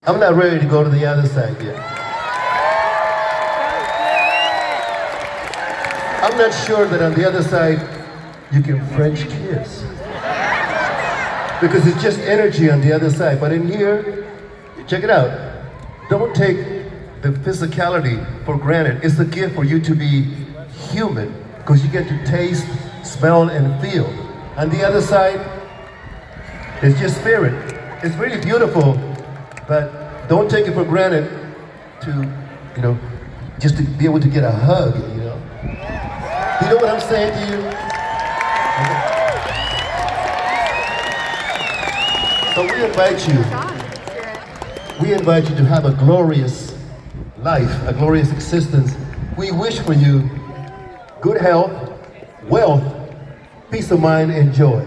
I'm not ready to go to the other side yet. I'm not sure that on the other side you can French kiss. Because it's just energy on the other side. But in here, check it out. Don't take the physicality for granted. It's a gift for you to be human because you get to taste, smell, and feel. On the other side, it's just spirit. It's really beautiful, but don't take it for granted to, just to be able to get a hug, You know what I'm saying to you? So we invite you to have a glorious life, a glorious existence. We wish for you good health, wealth, peace of mind, and joy.